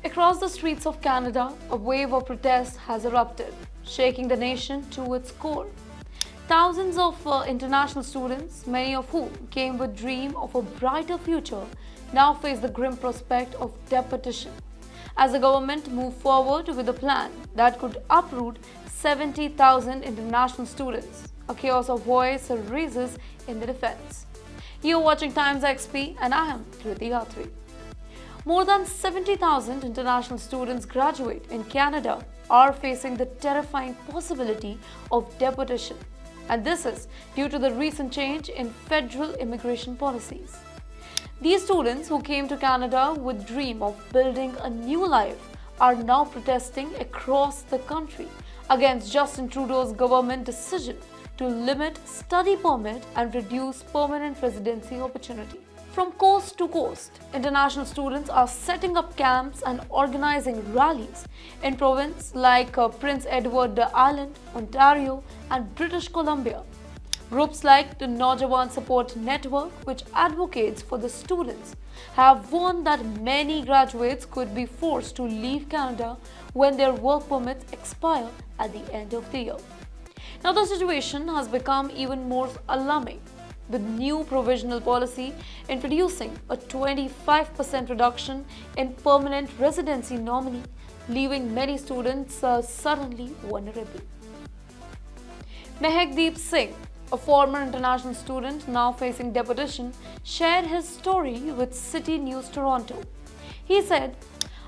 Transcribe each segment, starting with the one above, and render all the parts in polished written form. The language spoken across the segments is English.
Across the streets of Canada, a wave of protest has erupted, shaking the nation to its core. Thousands of international students, many of whom came with dream of a brighter future, now face the grim prospect of deportation, as the government moved forward with a plan that could uproot 70,000 international students. A chaos of voice rises in the defense. You're watching Times XP and I am Kriti Ghaत्री. More than 70,000 international students graduate in Canada are facing the terrifying possibility of deportation. And this is due to the recent change in federal immigration policies. These students who came to Canada with the dream of building a new life are now protesting across the country against Justin Trudeau's government decision to limit study permit and reduce permanent residency opportunity. From coast to coast, international students are setting up camps and organizing rallies in provinces like Prince Edward Island, Ontario, and British Columbia. Groups like the Naujawan Support Network, which advocates for the students, have warned that many graduates could be forced to leave Canada when their work permits expire at the end of the year. Now, the situation has become even more alarming, with new provisional policy introducing a 25% reduction in permanent residency nominee, leaving many students suddenly vulnerable. Mehakdeep Singh, a former international student now facing deportation, shared his story with City News Toronto. He said,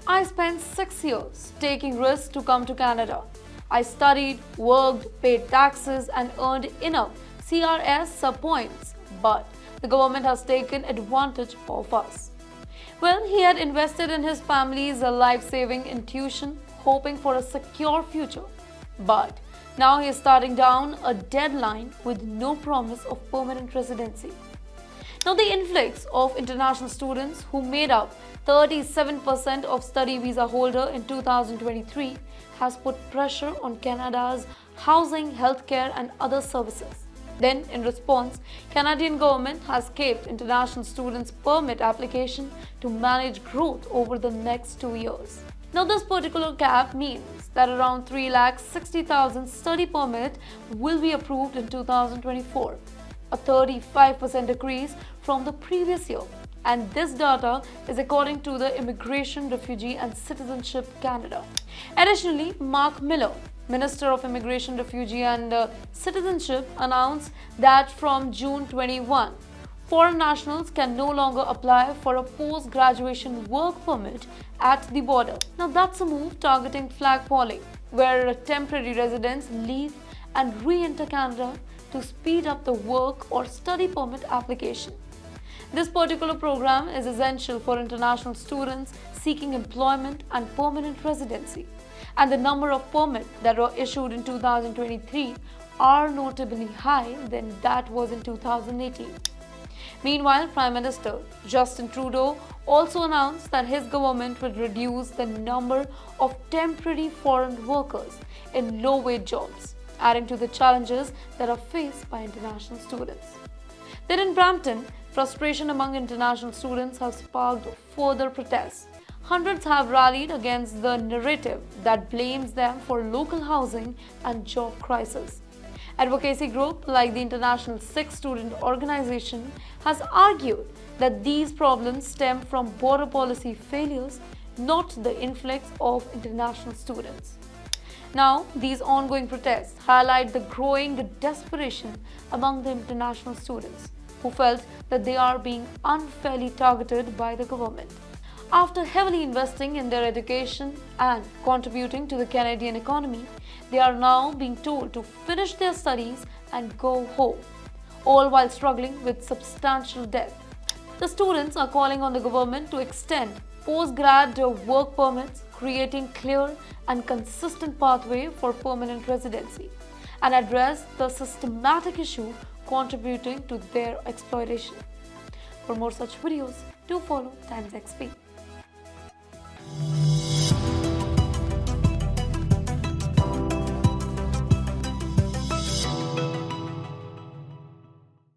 "I spent 6 years taking risks to come to Canada. I studied, worked, paid taxes and earned enough CRS points, but the government has taken advantage of us." Well, he had invested in his family's life-saving tuition, hoping for a secure future. But now he is starting down a deadline with no promise of permanent residency. Now, the influx of international students who made up 37% of study visa holder in 2023 has put pressure on Canada's housing, healthcare and other services. Then, in response, Canadian government has capped international students' permit application to manage growth over the next 2 years. Now, this particular cap means that around 360,000 study permits will be approved in 2024, a 35% decrease from the previous year. And this data is according to the Immigration, Refugee and Citizenship Canada. Additionally, Mark Miller, Minister of Immigration, Refugee and Citizenship, announced that from June 21, foreign nationals can no longer apply for a post-graduation work permit at the border. Now, that's a move targeting flag polling, where temporary residents leave and re-enter Canada to speed up the work or study permit application. This particular program is essential for international students seeking employment and permanent residency, and the number of permits that were issued in 2023 are notably higher than that was in 2018. Meanwhile, Prime Minister Justin Trudeau also announced that his government would reduce the number of temporary foreign workers in low-wage jobs, adding to the challenges that are faced by international students. Then in Brampton, frustration among international students has sparked further protests. Hundreds have rallied against the narrative that blames them for local housing and job crisis. Advocacy group like the International Sikh Student Organization has argued that these problems stem from border policy failures, not the influx of international students. Now, these ongoing protests highlight the growing desperation among the international students, who felt that they are being unfairly targeted by the government. After heavily investing in their education and contributing to the Canadian economy, they are now being told to finish their studies and go home, all while struggling with substantial debt. The students are calling on the government to extend post-grad work permits, creating clear and consistent pathway for permanent residency, and address the systematic issue contributing to their exploitation. For more such videos, do follow TimesXP.